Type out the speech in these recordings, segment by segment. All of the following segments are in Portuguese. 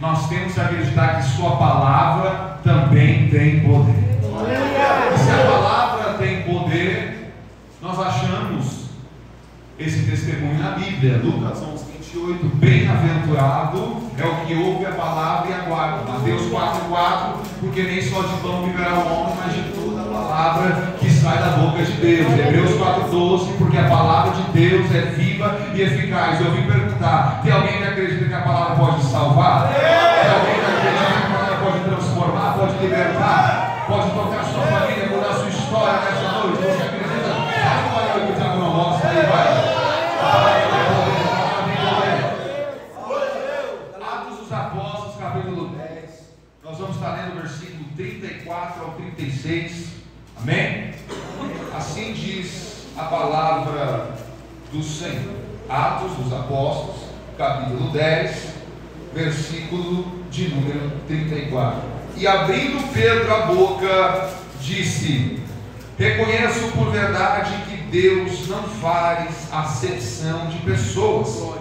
nós temos que acreditar que sua palavra também tem poder. E se a palavra tem poder, nós achamos esse testemunho na Bíblia. Lucas 11:28, bem-aventurado é o que ouve a palavra e aguarda. Mateus 4:4, porque nem só de pão viverá o homem, mas de toda a palavra que sai da boca de Deus. Hebreus 4:12, porque a palavra de Deus é viva e eficaz. Eu ouvi perguntar: tem alguém que acredita que a palavra pode salvar? Tem alguém que acredita que a palavra pode transformar, pode libertar, pode tocar a sua família, mudar a sua história nessa noite? Você acredita? Olha o que o diabo não mostra aí, vai. Atos dos Apóstolos, capítulo 10. Nós vamos estar lendo o versículo 34 ao 36. Amém? Assim diz a palavra do Senhor. Atos dos Apóstolos, capítulo 10, versículo de número 34. E abrindo Pedro a boca, disse: reconheço por verdade que Deus não faz acepção de pessoas,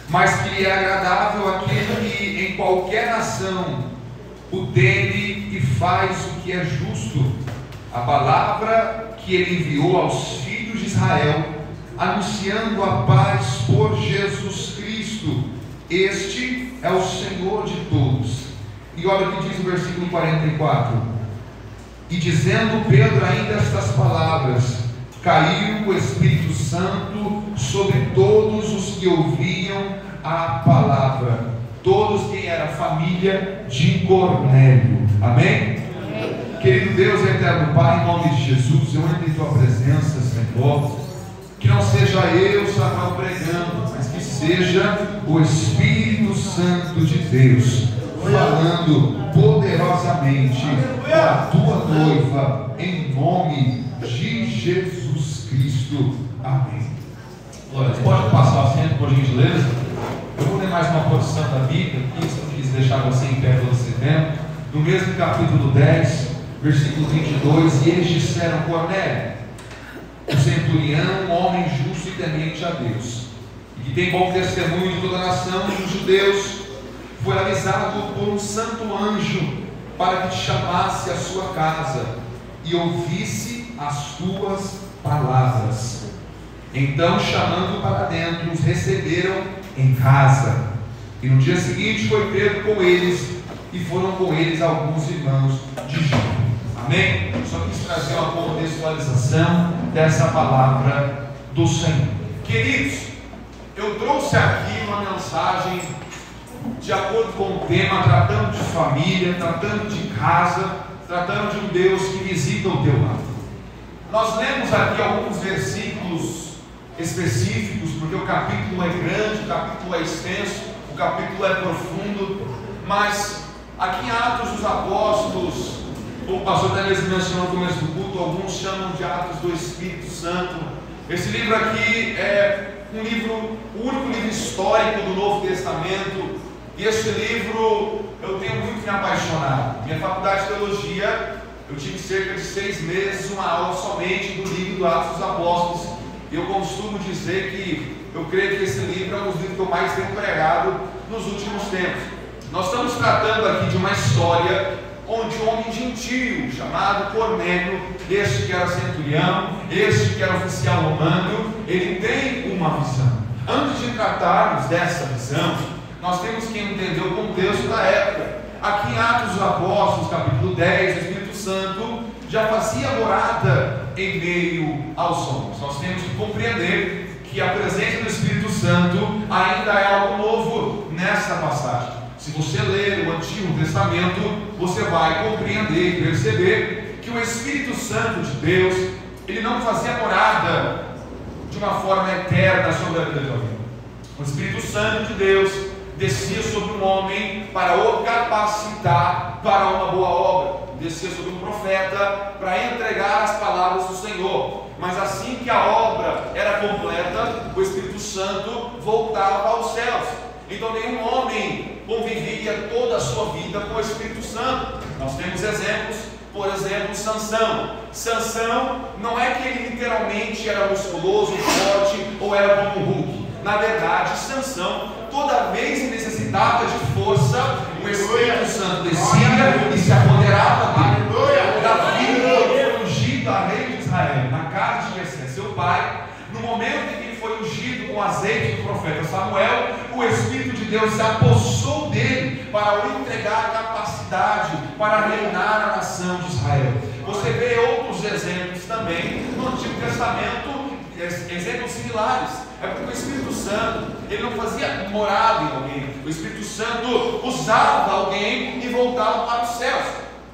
mas que lhe é agradável aquele que em qualquer nação o teme e faz o que é justo. A palavra que ele enviou aos filhos de Israel, anunciando a paz por Jesus Cristo. Este é o Senhor de todos. E olha o que diz o versículo 44. E dizendo Pedro ainda estas palavras, caiu o Espírito Santo sobre todos os que ouviam a palavra. Todos quem era família de Cornélio. Amém? Amém. Querido Deus e eterno Pai, em nome de Jesus, eu entro em tua presença, Senhor. Que não seja eu, Samuel, pregando, mas que seja o Espírito Santo de Deus falando poderosamente com a tua noiva, em nome de Jesus Cristo. Amém. Glória, pode passar o assento, por gentileza? Eu vou ler mais uma porção da Bíblia aqui, se eu quis deixar você em pé todo esse tempo. No mesmo capítulo 10, versículo 22, e eles disseram: Cornélio, o centurião, um homem justo e temente a Deus, e que tem bom testemunho de toda a nação dos judeus, foi avisado por um santo anjo para que te chamasse à sua casa e ouvisse as tuas palavras. Então, chamando para dentro, os receberam em casa. E no dia seguinte foi Pedro com eles, e foram com eles alguns irmãos de Jope. Amém? Só quis trazer uma contextualização dessa palavra do Senhor. Queridos, eu trouxe aqui uma mensagem de acordo com o tema, tratando de família, tratando de casa, tratando de um Deus que visita o teu lar. Nós lemos aqui alguns versículos específicos, porque o capítulo é grande, o capítulo é extenso, o capítulo é profundo, mas aqui em Atos dos Apóstolos, como o pastor até mesmo mencionou no começo do culto, alguns chamam de Atos do Espírito Santo. Esse livro aqui é um livro, o único livro histórico do Novo Testamento. E esse livro eu tenho muito me apaixonado. Minha faculdade de teologia, eu tive cerca de 6 meses, uma aula somente do livro do Atos dos Apóstolos. E eu costumo dizer que eu creio que esse livro é um dos livros que eu mais tenho pregado nos últimos tempos. Nós estamos tratando aqui de uma história onde um homem gentio chamado Cornélio, este que era centurião, este que era oficial romano, ele tem uma visão. Antes de tratarmos dessa visão, nós temos que entender o contexto da época. Aqui em Atos dos Apóstolos, capítulo 10, o Espírito Santo já fazia morada em meio aos homens. Nós temos que compreender que a presença do Espírito Santo ainda é algo novo nessa passagem. Se você ler o Antigo Testamento, você vai compreender e perceber que o Espírito Santo de Deus, ele não fazia morada de uma forma eterna sobre a vida de alguém. O Espírito Santo de Deus descia sobre um homem para o capacitar para uma boa obra, descia sobre um profeta para entregar as palavras do Senhor. Mas assim que a obra era completa, o Espírito Santo voltava aos céus. Então nenhum homem convivia toda a sua vida com o Espírito Santo. Nós temos exemplos, por exemplo, Sansão. Sansão não é que ele literalmente era musculoso, forte ou era como um Hulk. Na verdade, Sansão, toda vez que necessitava de força, Santo descia e se apoderava dele. Davi foi ungido a rei de Israel, na casa de Jessé, seu pai. No momento em que ele foi ungido com azeite do profeta Samuel, o Espírito de Deus se apossou dele para o entregar capacidade para reinar a nação de Israel. Você vê outros exemplos também no Antigo Testamento, exemplos similares. É porque o Espírito Santo, ele não fazia morada em alguém. O Espírito Santo usava alguém e voltava para os céus.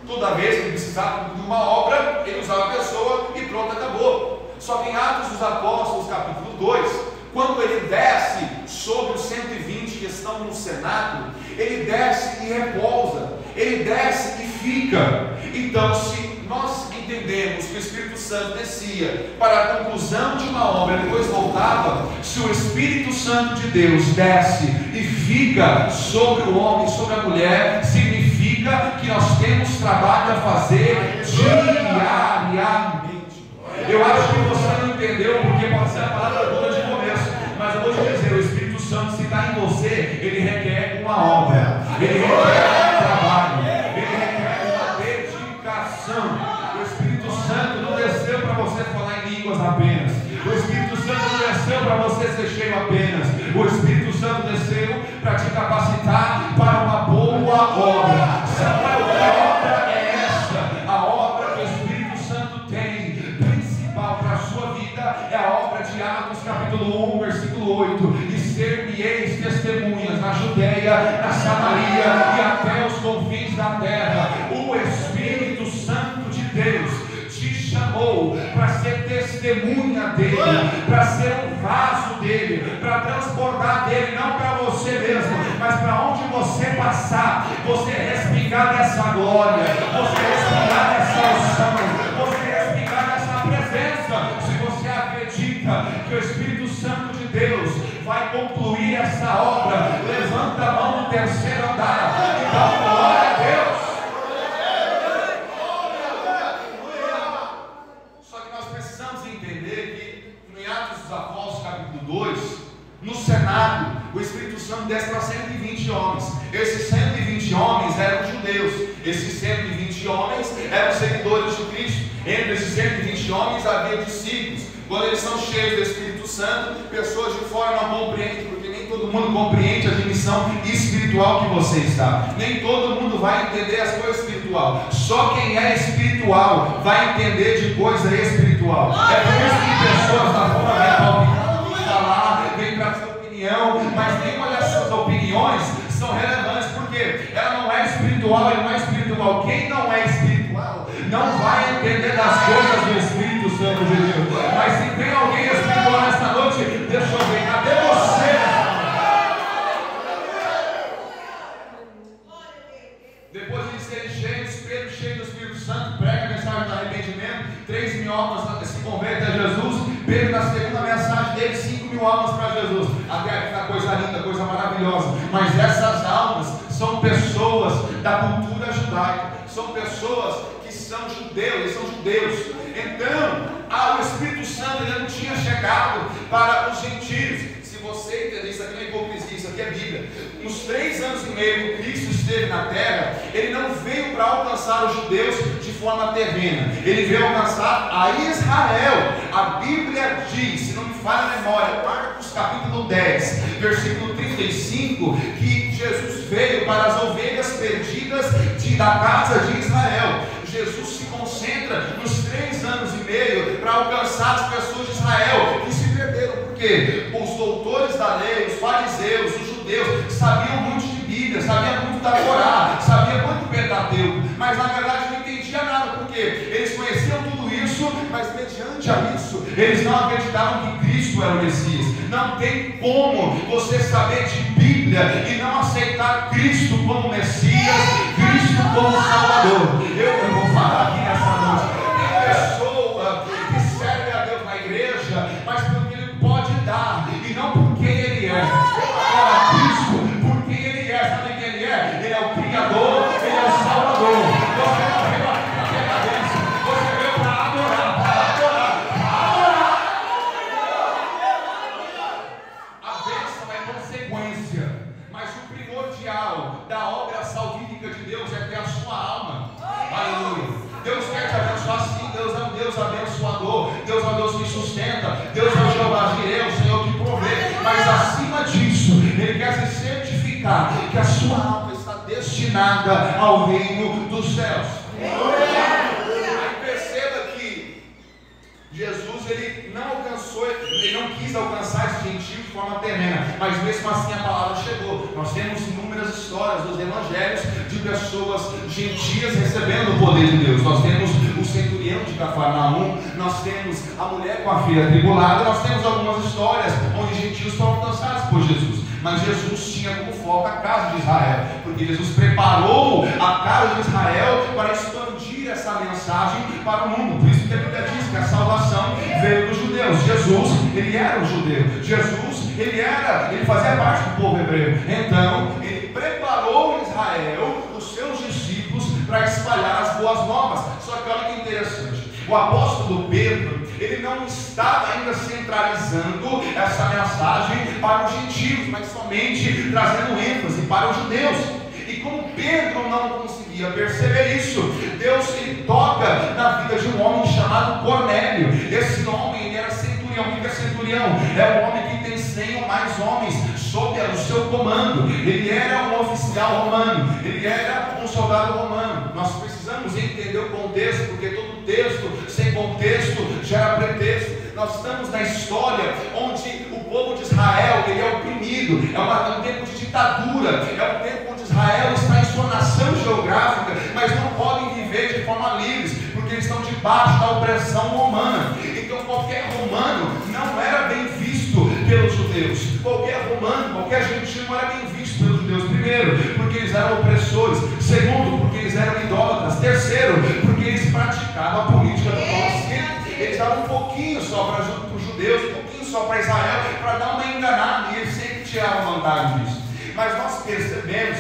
Toda vez que ele precisava de uma obra, ele usava a pessoa e pronto, acabou. Só que em Atos dos Apóstolos, capítulo 2, quando ele desce sobre os 120 que estão no cenáculo, ele desce e repousa, ele desce e fica. Então, se nós entendemos que o Espírito Santo descia para a conclusão de uma obra e depois voltava, se o Espírito Santo de Deus desce e fica sobre o homem, sobre a mulher, significa que nós temos trabalho a fazer diariamente. Eu acho que você não entendeu, porque pode ser a palavra toda de começo, mas eu vou te dizer, o Espírito Santo, se está em você, ele requer uma obra, ele requer um trabalho, ele requer uma dedicação. O Espírito Santo não desceu para você falar em línguas apenas, o Espírito Santo não desceu para você ser cheio apenas, o Espírito Santo desceu para te capacitar para uma boa obra. Samuel, que obra é essa? A obra que o Espírito Santo tem para a sua vida é a obra de Atos capítulo 1, versículo 8: e ser-me-eis testemunhas na Judeia, na Samaria e até os confins da terra. O Espírito Santo de Deus te chamou para ser testemunha dele, para ser um vaso dele, para transbordar dele, não para você mesmo, mas para onde você passar, você respirar dessa glória, você respirar dessa unção, você respirar dessa presença. Se você acredita que o Espírito Santo de Deus vai concluir essa obra, levanta a mão no terceiro andar e dá glória a Deus. Só que nós precisamos entender que em Atos dos Apóstolos capítulo 2, no Senado, o Espírito Santo desce para 120 homens. Esses 120 homens eram judeus, esses 120 homens eram seguidores de Cristo. Entre esses 120 homens havia discípulos. Quando eles são cheios do Espírito Santo, pessoas de fora não compreendem, porque nem todo mundo compreende a dimensão espiritual que você está. Nem todo mundo vai entender as coisas espirituais. Só quem é espiritual vai entender de coisa espiritual. É por isso que pessoas da fora vêm falar, vêm para sua opinião, mas nenhuma dessas opiniões são relevantes, porque ela não é espiritual, ela não é espiritual. Quem não é espiritual não vai entender das coisas do Espírito Santo de Deus. Mas se tem alguém espiritual nesta noite, deixa eu ver, cadê você? Depois de serem cheios, Pedro cheio do Espírito Santo, prega a mensagem do arrependimento, 3.000 almas se convertem a Jesus. Pedro, na segunda mensagem dele, 5.000 almas para Jesus. Até aqui está coisa linda, coisa maravilhosa. Mas essas almas são pessoas da cultura judaica, são pessoas que são judeus, eles são judeus. Então, o Espírito Santo ainda não tinha chegado para os gentios. Se você entender, isso aqui não é hipocrisia, isso aqui é Bíblia. Nos 3 anos e meio que Cristo esteve na terra, ele não veio para alcançar os judeus de forma terrena, ele veio alcançar a Israel. A Bíblia diz, se não me falha a memória, Marcos capítulo 10, versículo 35, que Jesus veio para as ovelhas perdidas da casa de Israel. Jesus se concentra nos 3 anos e meio para alcançar as pessoas de Israel que se perderam, porque os doutores da lei, os fariseus, os judeus sabiam muito de Bíblia, sabiam muito da Torá, sabiam muito do Pentateuco, mas na verdade não entendiam nada, porque eles conheciam tudo isso, mas mediante a isso eles não acreditavam que Cristo era o Messias. Não tem como você saber de Bíblia e não aceitar Cristo como Messias, Cristo como Salvador. Eu vou falar aqui nessa noite. Tem pessoa que serve a Deus na igreja, mas porque Ele pode dar e não porque Ele é. Para Cristo, porque Ele é. Sabe quem Ele é? Ele é o Criador, Ele é o Salvador. Você não veio aqui para pegar bênção, você veio para adorar, para adorar, para adorar. A bênção é consequência, mas o primordial da obra salvífica fica de Deus é ter a sua alma. Aleluia. Deus quer te abençoar sim. Deus é um Deus abençoador. Deus é um Deus que sustenta. Deus é o Jeová Jireh, o Senhor que provê. Mas acima disso, Ele quer se certificar que a sua alma está destinada ao reino dos céus. Aí perceba que Jesus, Ele não alcançou, Ele não quis alcançar esse gentio de forma terrena, mas mesmo assim a palavra chegou. Nós temos inúmeras histórias dos evangelhos de pessoas gentias recebendo o poder de Deus. Nós temos o centurião de Cafarnaum, nós temos a mulher com a filha atribulada, nós temos algumas histórias onde gentios foram alcançados por Jesus. Mas Jesus tinha como foco a casa de Israel, porque Jesus preparou a casa de Israel para expandir essa mensagem para o mundo. Por isso que a Bíblia diz que a salvação veio dos judeus. Jesus, Ele era um judeu. Jesus, Ele fazia parte do povo hebreu. Então, Ele preparou Israel, os seus discípulos, para espalhar as boas novas. Só que olha que interessante, o apóstolo Pedro, ele não estava ainda centralizando essa mensagem para os gentios, mas somente trazendo ênfase para os judeus. E como Pedro não conseguia perceber isso, Deus ele toca na vida de um homem chamado Cornélio. Esse homem ele era centurião. O que é centurião? É um homem que tem 100 ou mais homens sob o seu comando. Ele era um oficial romano, ele era um soldado romano. Nós precisamos entender o contexto, porque todo texto sem contexto gera pretexto. Nós estamos na história onde o povo de Israel ele é oprimido, é um tempo de ditadura, é um tempo onde Israel está em sua nação geográfica, mas não podem viver de forma livre, porque eles estão debaixo da opressão romana. Então qualquer romano não era bem visto pelos judeus, qualquer romano, qualquer gentio não era bem visto pelos judeus. Primeiro, porque eles eram opressores. Segundo, porque eles eram idólatras. Terceiro, porque eles praticavam a política do conhecimento. Eles davam um pouquinho só para os judeus, um pouquinho só para Israel, para dar uma enganada, e eles sempre tiravam vantagem disso. Mas nós percebemos,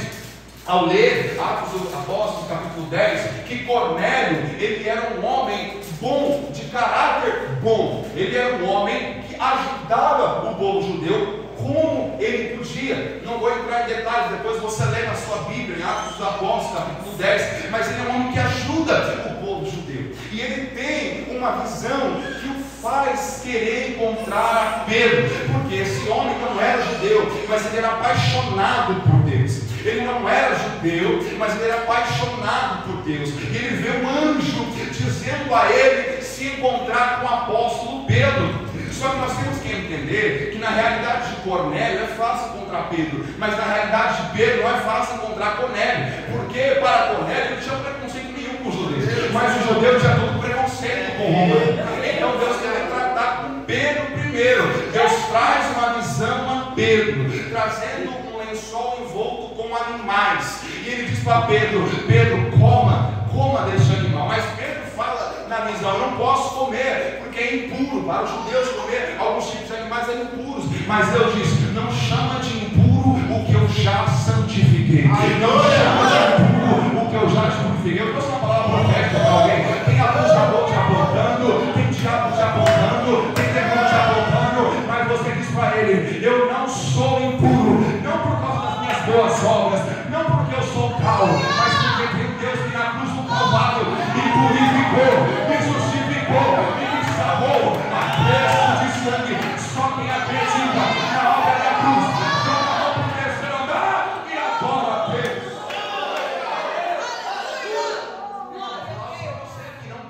ao ler Atos dos Apóstolos, capítulo 10, que Cornélio, ele era um homem bom, de caráter bom. Ele era um homem que ajudava o povo judeu como ele podia. Não vou entrar em detalhes, depois você lê na sua Bíblia, em Atos dos Apóstolos, capítulo 10, mas ele é um homem que ajuda o povo judeu. E ele tem uma visão que o faz querer encontrar a Pedro, porque esse homem não era judeu, mas ele era apaixonado por Deus. Ele não era judeu, mas ele era apaixonado por Deus. E ele vê um anjo dizendo a ele se encontrar com o apóstolo Pedro. Só que nós temos que entender que na realidade de Cornélio é fácil encontrar Pedro, mas na realidade de Pedro não é fácil encontrar Cornélio, porque para Cornélio ele não tinha preconceito nenhum com os judeus, mas o judeu tinha todo preconceito com o romano. Então Deus quer tratar com Pedro primeiro. Deus traz uma visão a Pedro, trazendo um lençol envolto com animais, e ele diz para Pedro: Pedro, coma desse animal. Mas Pedro fala na visão: eu não posso comer, porque é impuro. Para os judeus comer alguns tipos de animais são impuros. Mas Deus diz: não chama de impuro o que eu já santifiquei. Não chama de impuro o que eu já te purifiquei. Eu trouxe uma palavra profética para alguém. Tem alguns diabos te apontando, tem diabo te apontando, tem demônio te apontando, mas você diz para ele: eu não sou impuro, não por causa das minhas boas obras, não porque eu sou calmo, mas porque tem um Deus que na cruz do Calvário me purificou, me justificou e me salvou a preço de sangue. Só quem acredita na obra da cruz joga a mão para o terceiro andar e adora a Deus. Não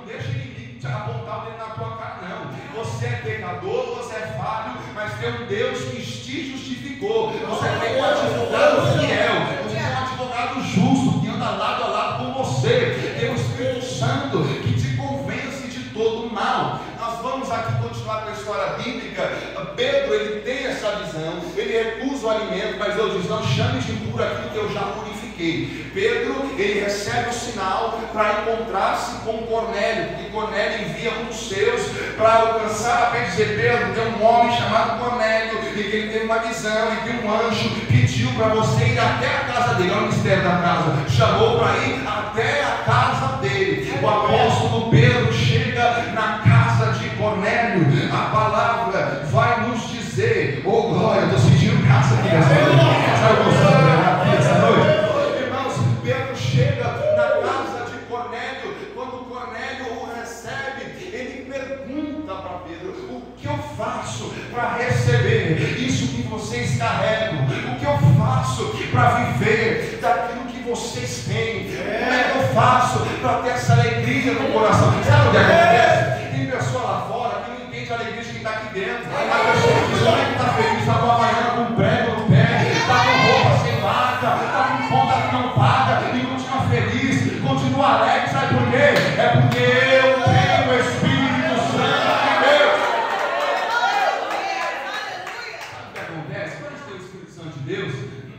deixa ninguém te apontar o dedo na tua cara, não. Você é pecador, você é falho, mas tem um Deus que te justificou. Você tem um advogado fiel, você tem um advogado justo que anda lado a lado com você. Tem o Espírito Santo que te convence de todo o mal. Nós vamos aqui continuar com a história bíblica. Pedro, ele tem essa visão, ele recusa o alimento, mas Deus diz: não chame de impuro aquilo que eu já purifiquei. Pedro, ele recebe o sinal para encontrar-se com Cornélio, porque Cornélio envia um dos seus para alcançar a pé, dizer: Pedro, tem um homem chamado Cornélio, e que ele teve uma visão, e que um anjo pediu para você ir até a casa dele. Olha o mistério da casa, chamou para ir até a casa dele. O apóstolo Pedro chega na casa de Cornélio. A palavra vai nos dizer: oh glória, eu estou sentindo graça aqui nessa noite. Sabe o que eu estou aqui essa noite? Irmãos, viver daquilo que vocês têm. Como é que eu faço para ter essa alegria no coração? Sabe o que acontece? Tem pessoa lá fora que não entende a alegria de quem está aqui dentro. A pessoa diz: como é que está feliz? Está com a havaiana com prego no pé, está com roupa sem marca, está com conta que não paga e continua feliz, continua alegre. Sabe por quê? É porque eu tenho o Espírito Santo de Deus. Sabe o que acontece? Quando a gente tem o Espírito Santo de Deus,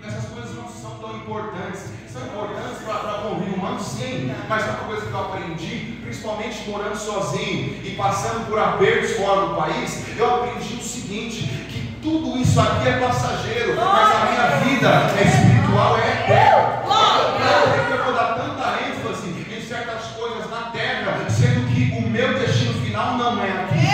essas coisas não são tão importantes. São importantes para convívio humano, sim, mas uma coisa que eu aprendi, principalmente morando sozinho e passando por apertos fora do país, eu aprendi o seguinte: que tudo isso aqui é passageiro, mas a minha vida espiritual é eterna. Eu vou dar tanta ênfase em certas coisas na terra, sendo que o meu destino final não é aqui.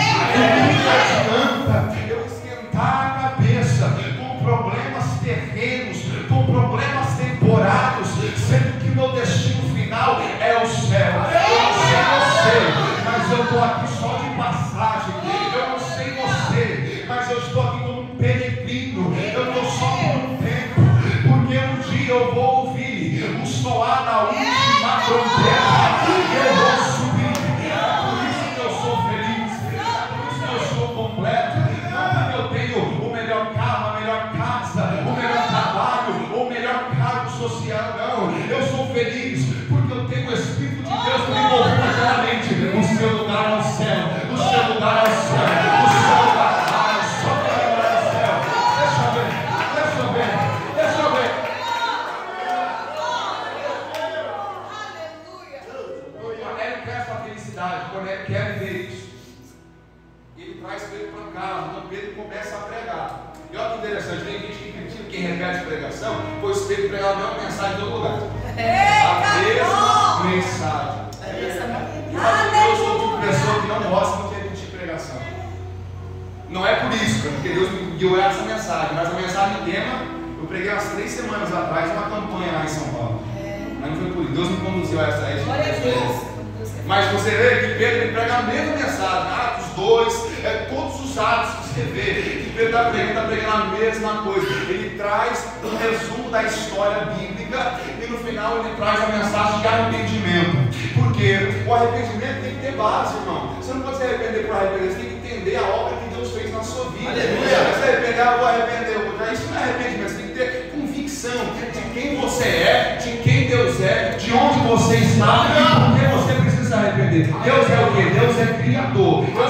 Não adianta eu esquentar a cabeça com problemas terrenos, com problemas temporários, sendo que o meu destino final é o céu. Eu não sei você, mas eu estou aqui só de passagem. Eu não sei você, mas eu estou aqui como um peregrino. Eu estou só por um tempo, porque um dia eu vou ouvir o soar da última trombeta e eu vou subir. É por isso que eu sou feliz, é por isso que eu sou completo. Não porque eu tenho o melhor carro, a melhor casa, o melhor trabalho, o melhor cargo social, não. Eu sou feliz porque eu tenho o Espírito de Deus que me confirma claramente: o seu lugar é o céu, o seu lugar é o céu, o seu lugar é só o céu. Deixa eu ver. Cornélio quer essa felicidade, Cornélio quer viver isso. Ele traz Pedro para casa, então Pedro começa a pregar. E olha que interessante, tem gente que critica quem repete pregação, pois Pedro pregava a mesma mensagem em todo lugar. A mesma mensagem. Eu sou o tipo de pessoa que não gosta de repetir pregação. Não é por isso, porque Deus me guiou essa mensagem, mas a mensagem tema, eu preguei umas 3 semanas atrás uma campanha lá em São Paulo. Mas não foi por isso, Deus me conduziu a essa experiência. Mas você vê que Pedro ele prega a mesma mensagem, Atos 2, todos os atos que você vê, que Pedro está pregando a mesma coisa. Ele traz um resumo da história bíblica e no final ele traz a mensagem de arrependimento. Porque o arrependimento tem que ter base, irmão. Você não pode se arrepender por arrepender, você tem que entender a obra que Deus fez na sua vida. Aleluia. Se arrepender, eu vou arrepender, eu vou dar. Isso não é arrependimento, você tem que ter convicção de quem você é, de quem Deus é, de onde você está e por que você precisa se arrepender. Deus é o quê? Deus é criador. Eu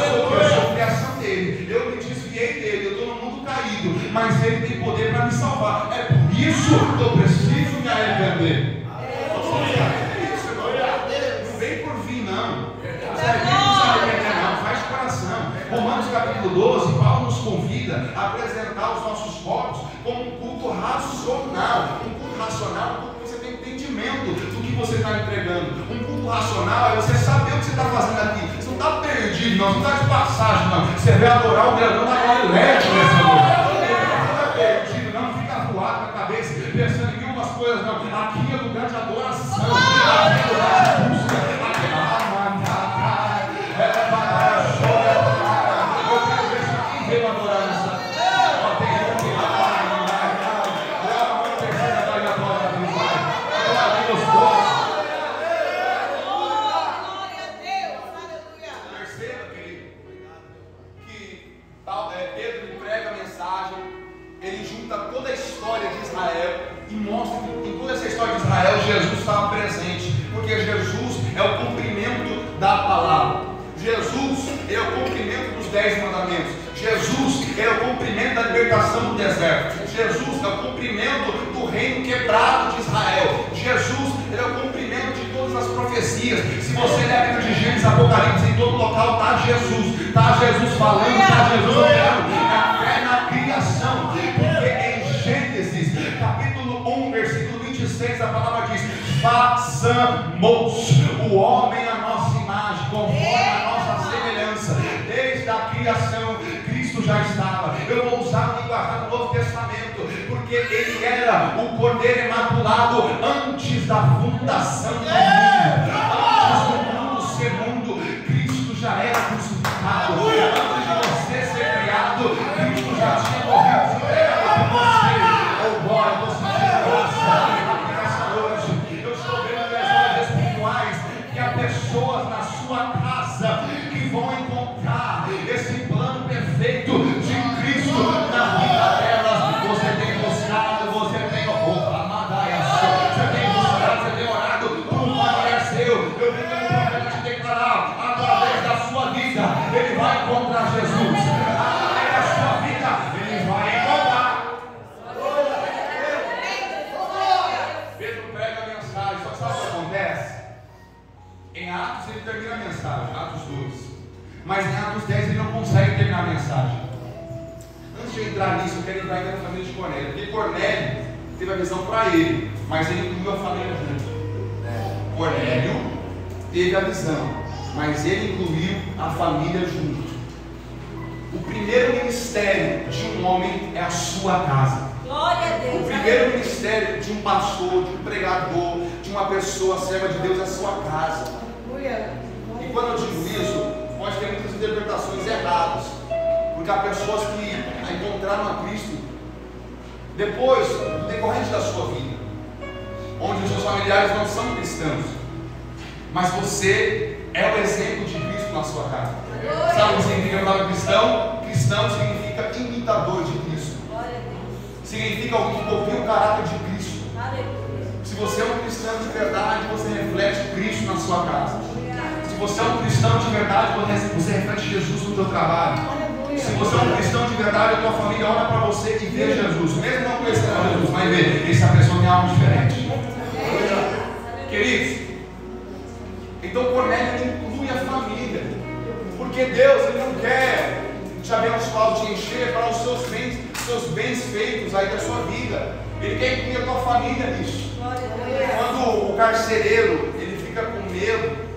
sou criação dele. Eu me desviei dele, eu estou no mundo caído, mas ele tem poder para me salvar. É por isso que eu preciso me arrepender. Não vem por vir, não. Faz de coração. Romanos capítulo 12, Paulo nos convida a apresentar os nossos corpos como um culto racional. Um culto racional, um culto que você tem entendimento do que você está entregando. Um culto racional é você saber o que você está fazendo aqui. Você não está perdido, não está de passagem, não. Você vai adorar o grandão da Galileia nessa noite. Não está perdido, não fica voado com a cabeça, pensando em umas coisas, não. Aqui é lugar de adoração, aqui é lugar de busca. Jesus estava presente, porque Jesus é o cumprimento da palavra. Jesus é o cumprimento dos 10 mandamentos. Jesus é o cumprimento da libertação do deserto. Jesus é o cumprimento do reino quebrado de Israel. Jesus é o cumprimento de todas as profecias. Se você ler a Bíblia de Gênesis, Apocalipse, em todo local está Jesus. Está Jesus falando, está Jesus operando. É na criação. Porque em Gênesis, capítulo 1, versículo 26, a palavra diz: façamos o homem à nossa imagem, conforme a nossa semelhança. Desde a criação, Cristo já estava. Eu vou usar o linguajar do Novo Testamento, porque ele era o Cordeiro imaculado antes da fundação do mundo. Antes do mundo ser mundo, Cristo já era crucificado. Antes de você ser criado, Cristo já tinha morrido. Oh, glória, eu estou sentindo você. ele termina a mensagem, Atos 2. Mas em Atos 10 ele não consegue terminar a mensagem. Antes de eu entrar nisso, eu quero entrar ainda na família de Cornélio. Porque Cornélio teve a visão para ele, mas ele incluiu a família junto. Cornélio teve a visão, mas ele incluiu a família junto. O primeiro ministério de um homem é a sua casa. Glória a Deus. O primeiro ministério de um pastor, de um pregador, de uma pessoa serva de Deus é a sua casa. E quando eu digo isso, pode ter muitas interpretações erradas, porque há pessoas que encontraram a Cristo depois, no decorrente da sua vida, onde os seus familiares não são cristãos, mas você é o exemplo de Cristo na sua casa. Sabe o que significa a palavra cristão? Cristão significa imitador de Cristo. Significa alguém que copia o caráter de Cristo. Se você é um cristão de verdade, você reflete Cristo na sua casa. Se você é um cristão de verdade, você reflete Jesus no seu trabalho. Se você é um cristão de verdade, a tua família olha para você e vê Jesus. Mesmo não conhecendo Jesus, vai ver, essa pessoa tem algo diferente. Queridos, então Cornélio inclui a família, porque Deus ele não quer te abençoar, te encher para os seus bens feitos aí da sua vida. Ele quer incluir a tua família nisso. Quando o carcereiro ele fica com medo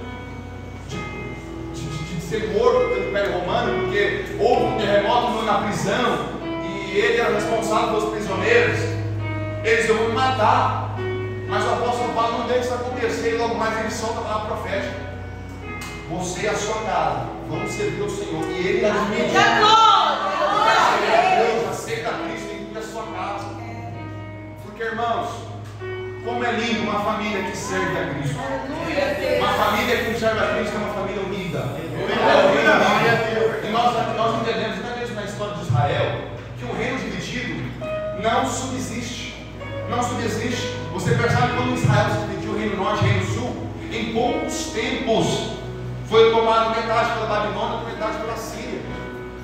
de ser morto pelo Império Romano, porque houve um terremoto na prisão e ele era responsável pelos prisioneiros, eles iam me matar. Mas o apóstolo Paulo não deixa isso acontecer, e logo mais ele solta a palavra profética. Você e a sua casa vão servir ao Senhor, e ele admite. Deus aceita Cristo e inclui a sua casa. Porque, irmãos, como é lindo uma família que serve a Cristo. Uma família que serve a Cristo é uma família unida. E nós entendemos, até mesmo na história de Israel, que o reino dividido não subsiste. Não subsiste. Você percebe quando Israel se dividiu, o reino norte e o reino sul, em poucos tempos foi tomado metade pela Babilônia e metade pela Síria.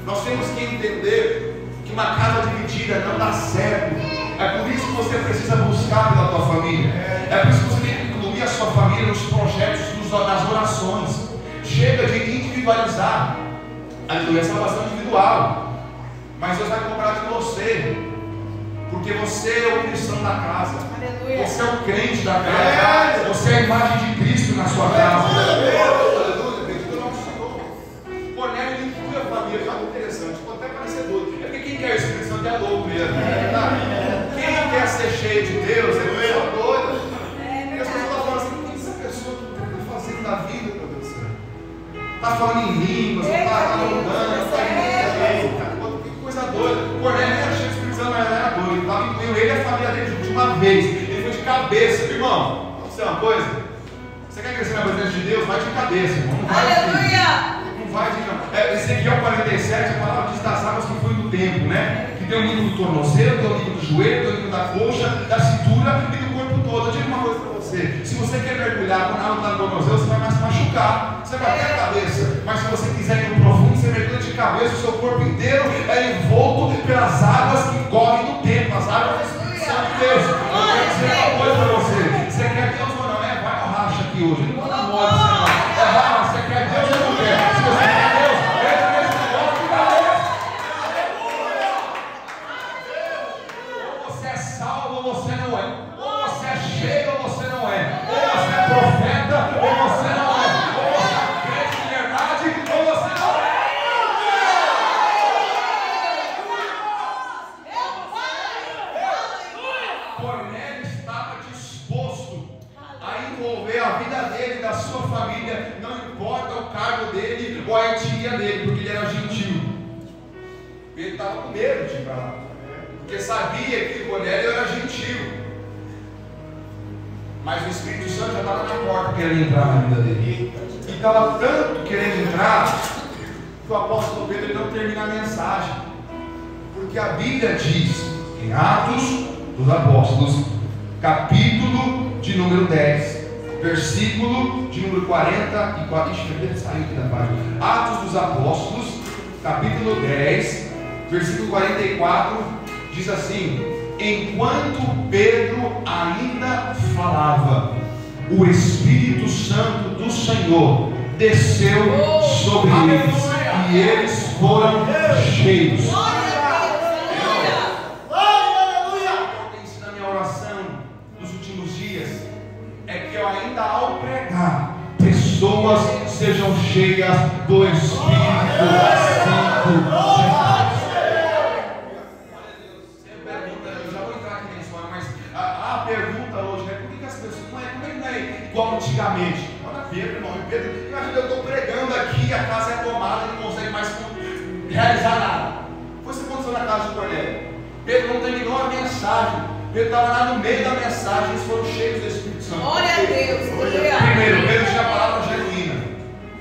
Nós temos que entender que uma casa dividida não dá certo. É por isso que você precisa buscar pela tua família. É por isso que você tem que incluir a sua família nos projetos, nas orações. Chega de individualizar. Aleluia, é salvação individual. Mas Deus vai cobrar de você. Porque você é o cristão da casa. Aleluia. Você é o crente da casa. Você é a imagem de Cristo na sua casa. Aleluia, bendito o nosso Senhor. Cornélio inclui a família. Olha que interessante, pode até parecer doido. É porque quem quer o Espírito Santo é louco mesmo. Quem quer ser cheio de Deus é pessoa doida. E as pessoas estão falando assim: o que essa pessoa está fazendo na vida, meu Deus do céu? Está falando em línguas, está andando, está indo. Que coisa doida. Cornélio era cheio de Espírito Santo, mas era doido. Ele estava incluindo ele e a família dele de uma vez. Ele foi de cabeça, irmão. Vamos dizer uma coisa? Você quer crescer na presença de Deus? Vai de cabeça, irmão. Não vai assim. Não vai de. Ezequiel 47, a palavra diz das águas que foi do tempo, né? Que tem o nível do tornozelo, tem o nível do joelho, tem o nível da coxa, da cintura e do corpo todo. Eu digo uma coisa para você: se você quer mergulhar quando a água está no tornozelo, você vai mais se machucar, você vai ter a cabeça. Mas se você quiser ir no profundo, você mergulha de cabeça, o seu corpo inteiro é envolto pelas águas que correm do tempo, as águas são de Deus. Eu quero dizer uma coisa para você: você quer Deus ou não? Vai ou racha aqui hoje? Pelo amor de Deus, vai, você quer Deus ou não quer? Se você quer Deus, entra nesse negócio de cabeça. Ou você é salvo ou você não é. Ou você é cheio ou você não é. Ou você é profeta ou você não é. Ou você é crente de verdade ou você não é. Cornélio estava disposto a envolver a vida dele e da sua família, não importa o cargo dele ou a etnia dele, porque ele era gentil. Ele estava com medo de ir para lá, porque sabia que Cornélio era gentil. Mas o Espírito Santo já estava na porta querendo entrar na vida dele. E estava tanto querendo entrar que o apóstolo Pedro não termina a mensagem. Porque a Bíblia diz em Atos dos Apóstolos, capítulo de número 10, versículo de número 44. Ixi, ele saiu aqui da página. Atos dos Apóstolos, capítulo 10, versículo 44, diz assim: enquanto Pedro ainda falava, o Espírito Santo do Senhor desceu sobre eles e eles foram cheios. Na minha oração nos últimos dias é que eu ainda ao pregar, pessoas sejam cheias do Espírito Santo de Deus. Eu já vou entrar aqui na história, mas a pergunta hoje é por que as pessoas como é que não é igual antigamente? Olha Pedro, irmão, Pedro, imagina, eu estou pregando aqui, a casa é tomada, ele não consegue mais realizar nada. Foi isso que aconteceu na casa de Cornélio. Pedro não terminou a mensagem, Pedro estava lá no meio da mensagem, eles foram cheios do Espírito Santo. Glória a Deus. Primeiro, Pedro tinha a palavra genuína.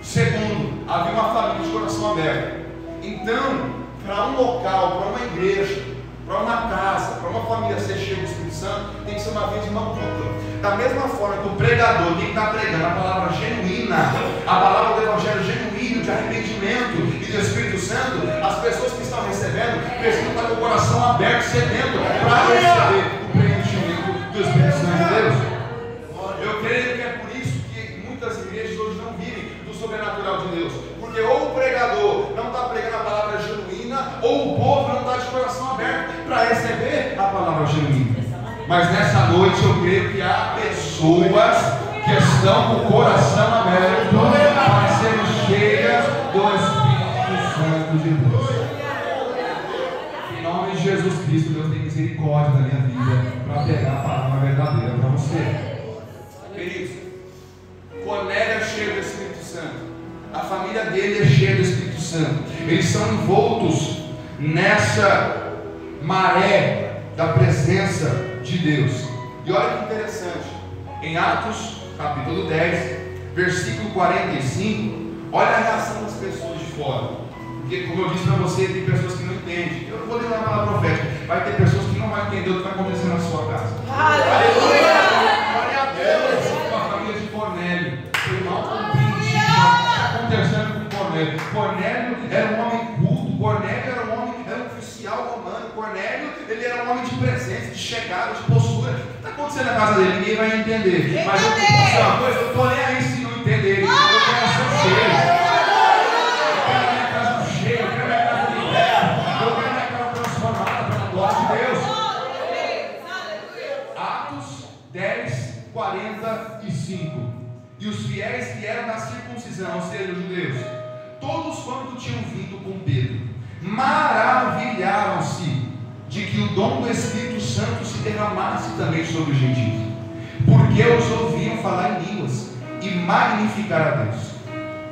Segundo, havia uma família de coração aberto. Então, para um local, para uma igreja, para uma casa, para uma família ser cheia do Espírito Santo, tem que ser uma vez de mão dupla. Da mesma forma que o pregador tem que estar pregando a palavra genuína, a palavra do Evangelho genuíno, de arrependimento e do Espírito Santo, as pessoas que estão recebendo precisam estar com o coração aberto, sedento, para receber o preenchimento do Espírito Santo de Deus. Eu creio que é por isso que muitas igrejas hoje não vivem do sobrenatural de Deus, porque ou o pregador não está pregando a palavra genuína, ou o povo não está de coração aberto para receber a palavra genuína. Mas nessa noite eu creio que há pessoas que estão com o coração aberto para serem cheias do Espírito Santo de Deus. Em nome de Jesus Cristo, Deus tem misericórdia da minha vida para pegar a palavra verdadeira para você. Queridos, Cornélio é cheio do Espírito Santo, a família dele é cheia do Espírito Santo, eles são envoltos nessa maré da presença de Deus. E olha que interessante, em Atos capítulo 10, versículo 45, olha a reação das pessoas de fora, porque como eu disse para você, tem pessoas que não entendem. Eu não vou ler a palavra profética, vai ter pessoas que não vão entender o que vai acontecer na sua casa. Aleluia! Glória a Deus! Com a família de Cornélio, eu não compreendi o que está acontecendo com Cornélio. Cornélio era um homem culto, Cornélio era um homem, era um oficial romano, Cornélio, ele era um homem de presença, de chegada, de postura. O que está acontecendo na casa dele? Ninguém vai entender. Mas eu vou dizer uma coisa, eu estou nem aí se não entender. Eu quero ser cheio. Atos 10, 45. E os fiéis que eram da circuncisão, ou seja, os judeus, todos quanto tinham vindo com Pedro, maravilharam-se de que o dom do Espírito Santo se derramasse também sobre os gentios, porque os ouviam falar em línguas e magnificar a Deus.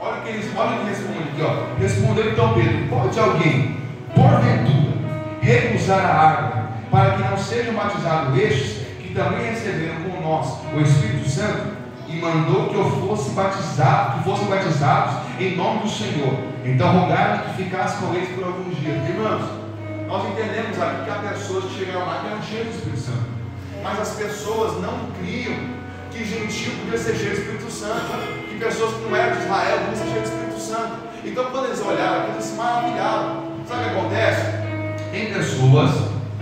Olha o que responde aqui, ó. Respondeu então Pedro: pode alguém, porventura, recusar a água, para que não sejam batizados estes que também receberam com nós o Espírito Santo? E mandou que fossem batizados em nome do Senhor. Então rogaram que ficasse com eles por alguns dias. Irmãos, nós entendemos aqui que há pessoas que chegaram lá que eram cheias do Espírito Santo, mas as pessoas não criam que gentil podia ser cheio do Espírito Santo, que pessoas que não eram de Israel podiam ser cheias do Espírito Santo. Então quando eles olharam aquilo, eles se maravilharam. Sabe o que acontece? Tem pessoas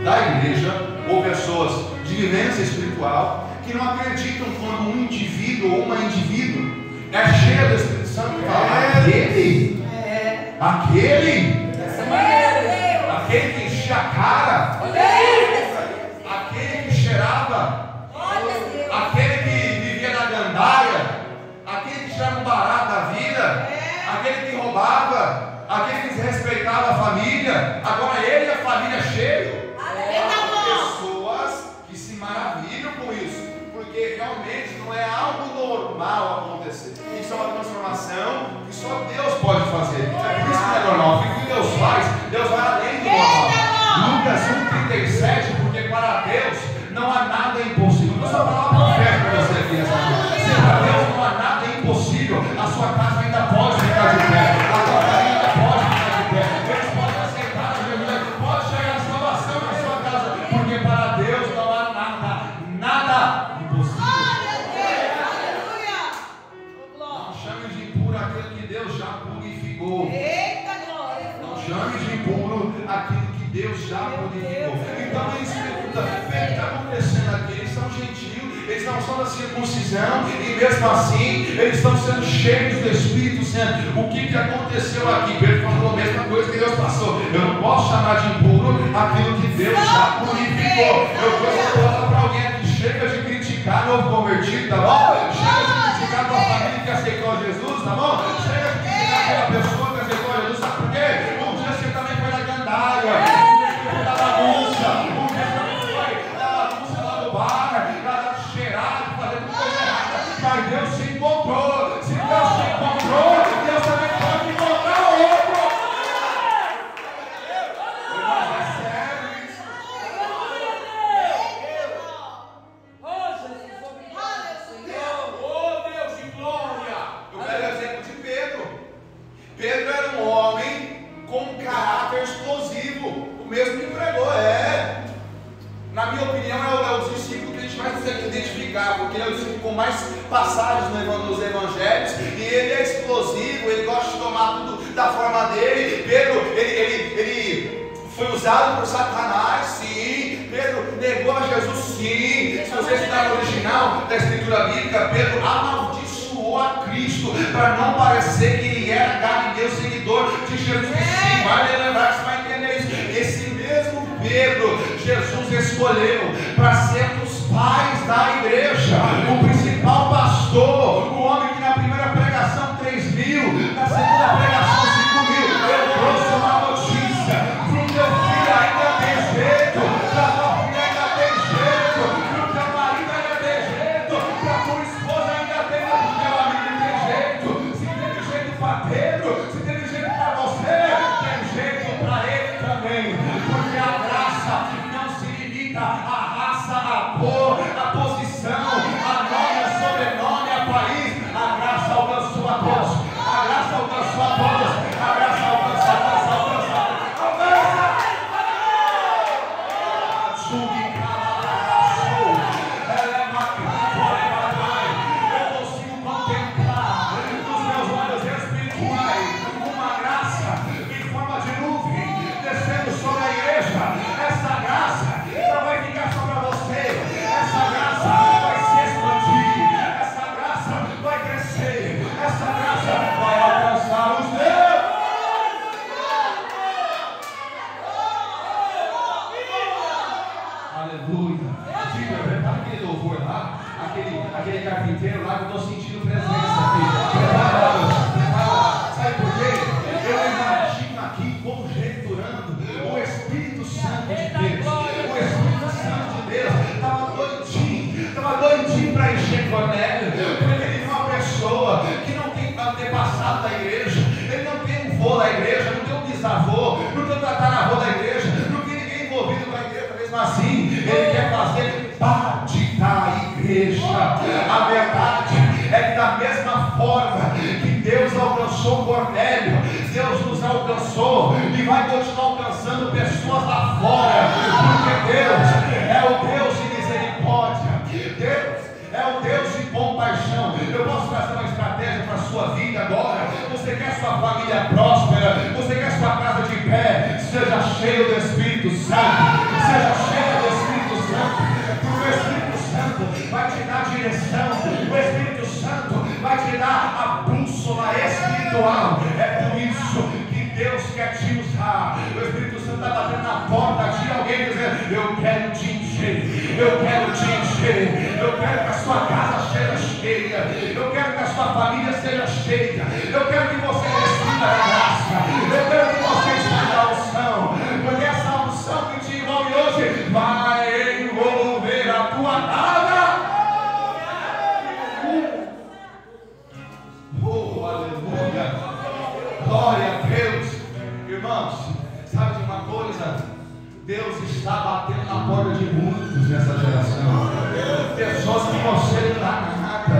da igreja ou pessoas de vivência espiritual que não acreditam quando um indivíduo ou uma indivíduo é cheia do Espírito Santo e fala: aquele que enchia a cara, aquele que cheirava, aquele que vivia na gandaia, aquele que tirava um barato da vida, aquele que roubava, aquele que desrespeitava a família, agora ele e a família cheio. Pessoas que se maravilham com isso, porque realmente não é algo normal acontecer. Isso é uma transformação que só Deus pode fazer. É por isso que não é normal. O que Deus faz, Deus vai além do normal. Lucas 1,37, porque para Deus não há nada impossível. Eu só falar uma profeta para você aqui nessa noite. Se para Deus não há nada impossível, a sua casa ainda pode ficar de pé, a tua casa ainda pode ficar de pé. Eles podem aceitar a Jesus, pode chegar a salvação na sua casa, porque para Deus não há nada impossível. Não chame de impuro aquilo que Deus já purificou. Não chame de impuro aquilo que Deus já purificou. Então eles perguntam: o que está acontecendo aqui? Eles são gentios, eles não só da circuncisão, e mesmo assim eles estão sendo cheios do Espírito Santo. O que aconteceu aqui? Pedro falou a mesma coisa que Deus passou. Eu não posso chamar de impuro aquilo que Deus já purificou. Eu posso falar para alguém aqui: chega de criticar novo convertido, tá bom? Chega de criticar a tua família que aceitou Jesus, tá bom? Chega de criticar aquela pessoa que aceitou Jesus. Sabe por quê? Um dia você também foi na gandaia, um dia você foi na bagunça, um dia você também foi na bagunça lá no bar, lá cheirado, fazendo coisa errada. Mas Deus se encontrou. Se Deus se encontrou, Deus também pode encontrar outro. Mas é sério isso. Oh Deus de glória. Eu pego o exemplo de Pedro. Pedro era um homem com um caráter explosivo, o mesmo que pregou. Na minha opinião, é o discípulo que a gente mais consegue identificar, porque ele é o discípulo com mais passagens nos evangelhos, e ele é explosivo, ele gosta de tomar tudo da forma dele. Pedro, ele foi usado por Satanás, sim. Pedro negou a Jesus, sim. Se você estudar no original da escritura bíblica, Pedro amaldiçoou a Cristo, para não parecer que ele era galileu, seguidor de Jesus. Sim, vai lembrar que você vai entender isso. Esse mesmo Pedro, Jesus escolheu para ser um dos pais da igreja, o principal pastor, o homem que na primeira pregação 3.000, na segunda pregação 5.000, eu trouxe uma notícia: para o teu filho ainda tem jeito, para a tua filha ainda tem jeito, para o teu marido ainda tem jeito, para a tua esposa ainda tem, para o teu amigo tem jeito. Se teve jeito para Pedro, se teve jeito para você, tem jeito para ele também, porque a graça não se limita à raça, à cor, à posição, a nome, a sobrenome, a país. A graça alcançou a todos. A graça alcançou a todos. A graça alcança. Eu consigo contemplar nos meus olhos espirituais uma graça em forma de nuvem descendo sobre a igreja. Essa graça não vai ficar só para você. Essa graça vai se expandir. Essa graça vai crescer. Essa graça vai alcançar os meus. Aleluia. Diga, prepara aquele louvor lá, aquele carpinteiro lá, que eu estou sentindo presença aqui. Prepara. Sabe por quê? Eu imagino aqui conjecturando o Espírito Santo de Deus. O Espírito Santo de Deus estava doidinho para encher Cornélio, porque ele viu uma pessoa que não tem antepassado da igreja, ele não tem um vô da igreja, não tem um bisavô, não tem um tataravô da igreja, não tem ninguém envolvido com a igreja. Mesmo assim, ele quer fazer parte da igreja. A verdade é que da mesma forma que Deus alcançou Cornélio, Deus nos alcançou e vai continuar alcançando pessoas lá fora, porque Deus é o Deus de misericórdia, Deus é o Deus de compaixão. Eu posso trazer uma estratégia para a sua vida agora. Você quer sua família próspera, você quer sua casa de pé, seja cheio do Espírito Santo, seja cheio do Espírito Santo, porque o Espírito Santo vai te dar direção, o Espírito Santo vai te dar a bússola espiritual. É por isso que Deus quer te usar. O Espírito Santo está batendo na porta de alguém dizendo: eu quero te encher, eu quero te encher, eu quero que a sua casa seja cheia, eu quero que a sua família seja cheia, eu quero que você receba a graça, eu quero que você receba a unção, porque essa unção que te envolve hoje vai envolver a tua casa. Oh, aleluia, glória a Deus. Irmãos, sabe de uma coisa? Deus está batendo na porta de muitos nessa geração. Pessoas que você não dá nada.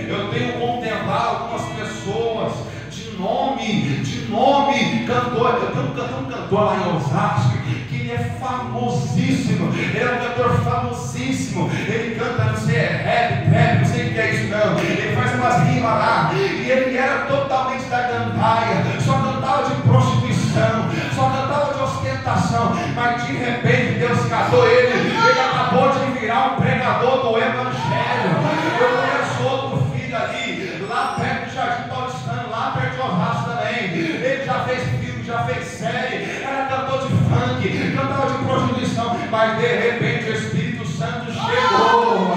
Eu tenho contemplado algumas pessoas de nome, cantor. Eu tenho um cantor lá em Osasco que ele é famosíssimo. Ele é um cantor famosíssimo. Ele canta, não sei, rap, não sei o que é isso não. Ele faz umas rimas lá. E ele era totalmente da gandaia. Só cantava de prostituição, só cantava de ostentação. Mas de repente Deus casou ele. Ele acabou de virar um pregador do evangelho. de repente o Espírito Santo chegou.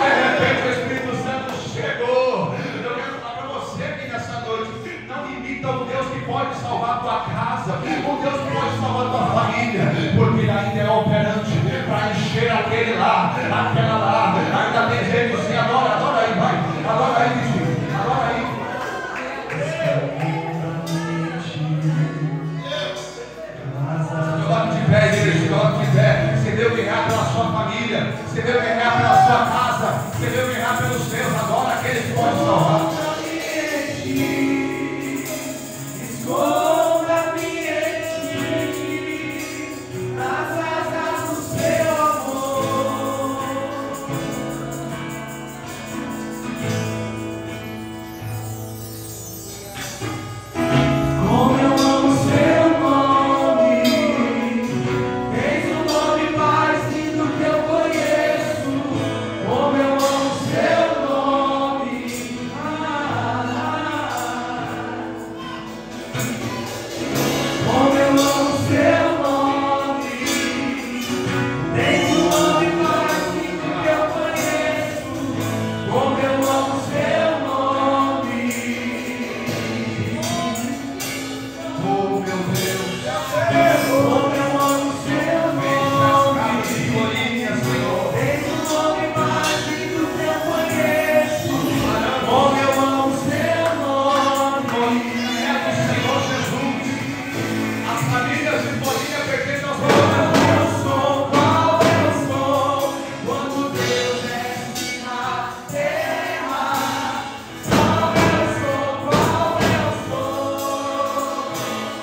De repente o Espírito Santo chegou. Eu quero falar para você aqui nessa noite: não imita o Deus que pode salvar a tua casa, o Deus que pode salvar a tua família, porque Ele ainda é operante para encher aquele lá, aquela lá. Ainda tem gente assim, adora aí, vai, adora aí, Vitinho, adora aí. Coloque de pé, igreja, coloque de pé. Você deu guerrear pela sua família, você deu guerrear pela sua casa, você deu guerrear pelos seus. Adora aquele que pode salvar. Esconda-me em ti, nas asas do seu amor. Como eu amo seu nome, tens um nome mais lindo que eu conheço. Como eu amo seu nome. Como eu amo seu nome, tens um nome mais lindo que eu conheço. Como eu amo seu nome. Oh, meu Deus. Como eu amo seu nome, Senhor. tens um nome mais lindo que eu conheço. Como eu amo seu nome. É do Senhor Jesus. As famílias de Bolinha pertencem ao Senhor. Eu sou qual eu sou, quando Deus desce na terra. Qual eu sou,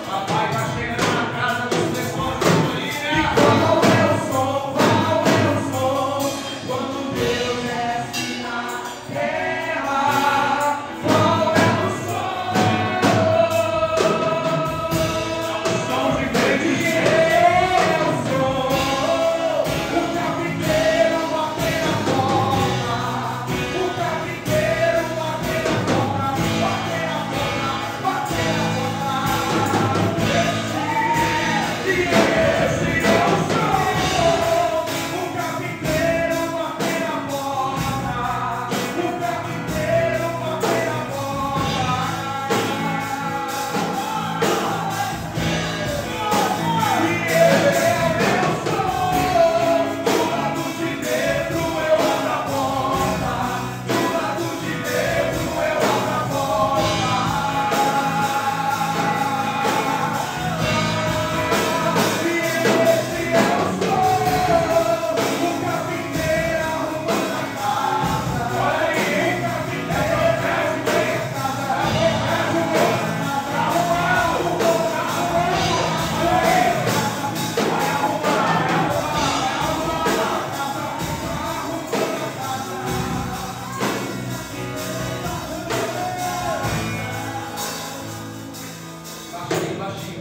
Papai está chegando na casa dos pessoas de Bolinha. qual eu sou, quando Deus desce na terra. Qual eu sou. Somos diferentes. Eu sou o carpinteiro batendo a porta, o carpinteiro batendo a porta, batendo a porta, batendo a porta. Esse eu sou o carpinteiro batendo a porta, o carpinteiro batendo a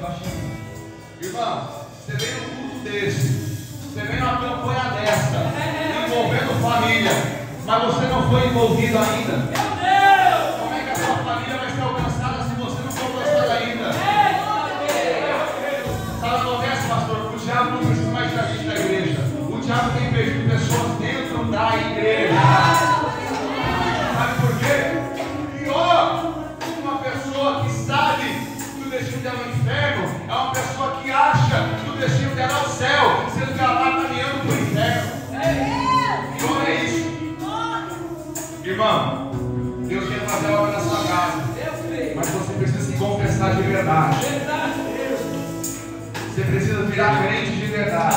Baixinho. Irmão, você veio num culto desse, você veio numa campanha dessa, envolvendo família, mas você não foi envolvido ainda. Como é que a sua família vai ser alcançada se você não for alcançado ainda? Sabe o que acontece, pastor? O diabo não precisa mais da gente da igreja. O diabo tem perdido pessoas dentro da igreja. Sabe por quê? Pior, uma pessoa que sabe que o destino dela é o inferno é uma pessoa que acha que o destino dela é o céu, sendo que ela está caminhando para o inferno. Pior é isso. Irmão, Deus quer fazer a obra na sua casa, mas você precisa se confessar de verdade. Você precisa virar crente de verdade.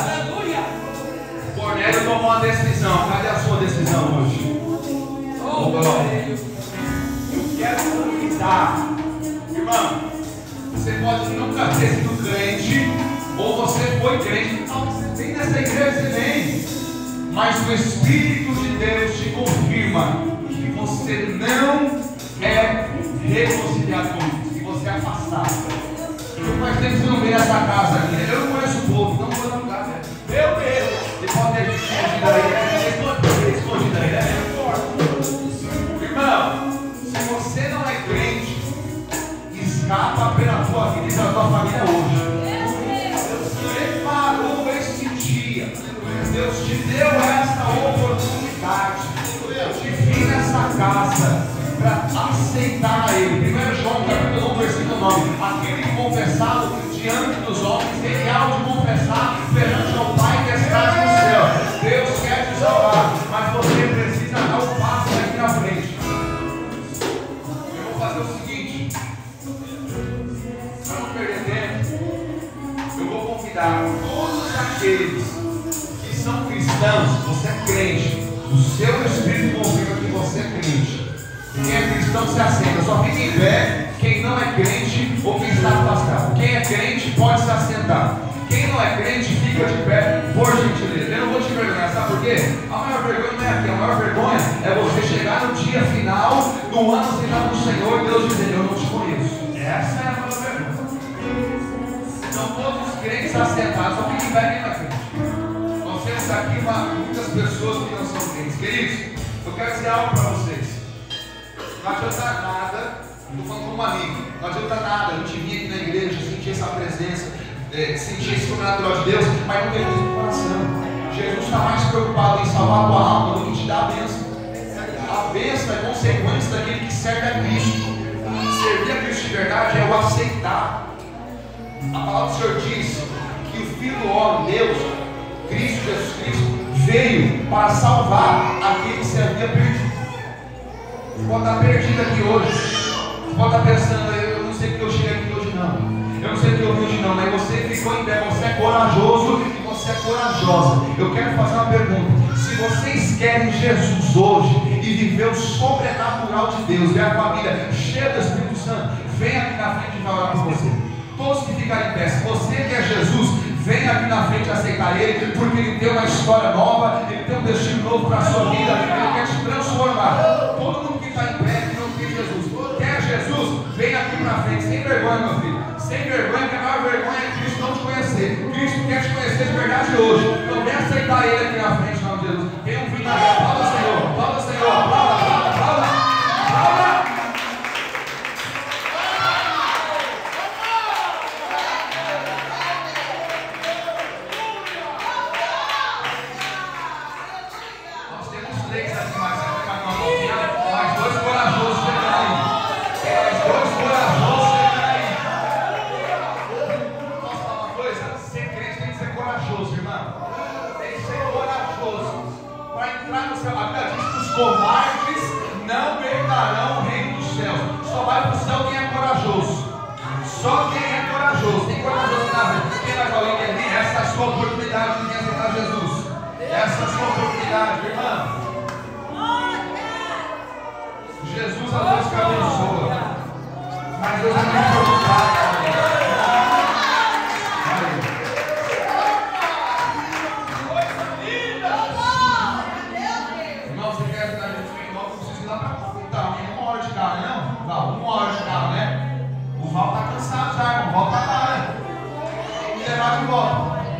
Cornélio tomou uma decisão. Cadê a sua decisão hoje? Oh, glória. Eu quero convidar. Irmão, você pode nunca ter sido crente, ou você foi crente, talvez você vem nessa igreja, você vem, mas o Espírito de Deus te confirma que você não é reconciliado com Deus, que você é afastado. Faz tempo que você não vem nessa casa aqui, né? Eu não conheço o povo, não vou dar lugar, né? Meu Deus! Você pode ter gente escondida aí, né? Escondida aí, né? Irmão, se você não é crente, escapa pela tua vida e pela tua família hoje. Você parou esse dia casa para aceitar a Ele. 1 João capítulo 1, versículo 9: aquele que confessado diante dos homens, ele há de confessar perante o Pai que está no céu. Deus quer te salvar, mas você precisa dar um passo aqui na frente. Eu vou fazer o seguinte, para não perder tempo, eu vou convidar todos aqueles que são cristãos. Você é crente, o seu espírito confirma que você é crente. Quem é cristão se assenta, só fica em pé quem não é crente ou quem está afastado. Quem é crente pode se assentar. Quem não é crente fica de pé, por gentileza. Eu não vou te vergonhar, sabe por quê? A maior vergonha não é aqui, a maior vergonha é você chegar no dia final do ano aceitar do Senhor e Deus dizer: eu não te conheço. Essa é a maior vergonha. Então todos os crentes assentados, só fica em pé quem não é crente. Nós temos aqui muitas pessoas que não são crentes. Queridos, eu quero dizer algo para vocês. Não adianta nada, estou falando com um amigo, não adianta nada a gente vir aqui na igreja, sentir essa presença, sentir esse sobrenatural de Deus, mas não ter Deus no coração. Jesus está mais preocupado em salvar a tua alma do que te dar a bênção. A bênção é consequência daquele que serve a Cristo. Servir a Cristo de verdade é o aceitar. A palavra do Senhor diz que o Filho do homem, Deus, Cristo, Jesus Cristo, veio para salvar aquele que se havia perdido. Você pode estar perdido aqui hoje. Você pode estar pensando: eu não sei porque eu cheguei aqui hoje não. Eu não sei porque eu vim hoje não. Mas você ficou em pé, você é corajoso e você é corajosa. Eu quero fazer uma pergunta: se vocês querem Jesus hoje e viver o sobrenatural de Deus, ver a família cheia do Espírito Santo, vem aqui na frente e vai orar por você. Todos que ficarem em pé, se você quer Jesus, vem aqui na frente aceitar Ele, porque Ele tem uma história nova, Ele tem um destino novo para a sua vida, Ele quer te transformar. Todo mundo que está em pé, que não tem Jesus, quer Jesus, vem aqui para frente, sem vergonha, meu filho, sem vergonha, que a maior vergonha é Cristo não te conhecer. Cristo quer te conhecer de verdade hoje, então vem aceitar Ele aqui na frente, em nome de Jesus. Tem um filho na mão, aplauda o Senhor, aplauda o Senhor, aplauda, aplauda, aplauda, aplauda. Covardes não herdarão o reino dos céus. Só vai para o céu quem é corajoso. Só quem é corajoso. Tem corajoso na vida. Tem mais alguém que vir? Essa é a sua oportunidade de aceitar Jesus. Essa é a sua oportunidade, irmã. Jesus a Deus que abençoa. Mas Deus é muito preocupado.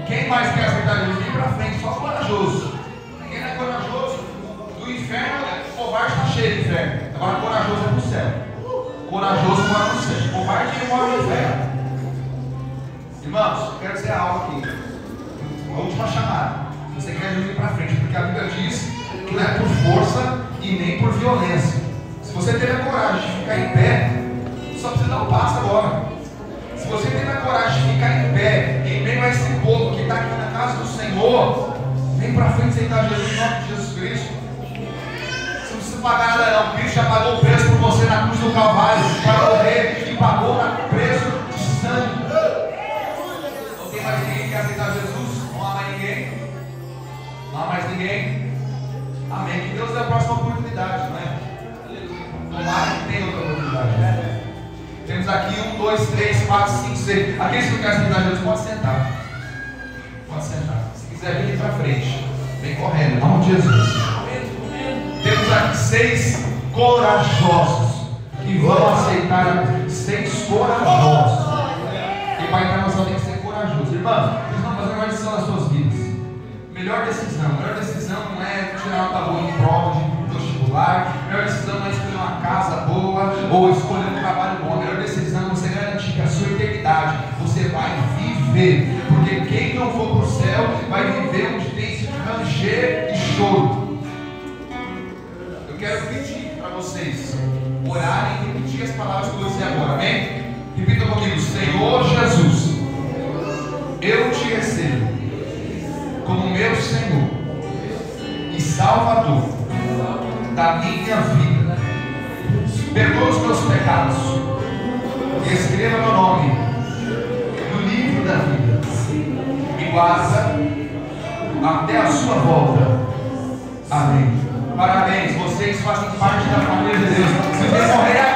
Quem mais quer aceitar Jesus? Vem pra frente, só corajoso. Quem não é corajoso, do inferno, o covarde está cheio do inferno. Agora corajoso é pro céu. Corajoso mora no céu. Covarde ele mora no inferno. Irmãos, eu quero dizer algo aqui. A última chamada. Você quer Jesus ir pra frente, porque a Bíblia diz que não é por força e nem por violência. Se você teve a coragem de ficar em pé, só precisa dar um passo agora. Se você tem a coragem de ficar em pé, em meio a esse povo que está aqui na casa do Senhor, vem para frente aceitar Jesus em nome de Jesus Cristo. Você não precisa pagar nada não. Cristo já pagou o preço por você na cruz do Calvário, para morrer e pagou o preço de sangue. Não tem mais ninguém que quer aceitar Jesus? Não há mais ninguém? Não há mais ninguém? Amém. Que Deus dê a próxima oportunidade, não é? Tomara que tenha outra oportunidade. Temos aqui 1, 2, 3, 4, 5, 6. Aqueles que não querem aceitar Jesus, pode sentar. Pode sentar. Se quiser vir para frente, vem correndo, em nome de Jesus. Temos aqui 6 corajosos que vão aceitar. 6 corajosos. Quem vai entrar na sua tem que ser corajoso. Irmão, vocês vão fazer uma decisão nas suas vidas. Melhor decisão não é tirar nota boa em prova de vestibular. Melhor decisão não é escolher uma casa boa ou escolher um trabalho bom. A melhor decisão é você garantir que a sua eternidade você vai viver. Porque quem não for para o céu vai viver onde tem ranger e choro. Eu quero pedir para vocês orarem e repetir as palavras que eu vou dizer agora, amém? Repita comigo: Senhor Jesus, eu te recebo como meu Senhor e Salvador da minha vida. Perdoa os meus pecados e escreva meu nome no livro da vida. Me guarda até a sua volta. Amém. Parabéns, vocês fazem parte da família de Deus. Se você morrer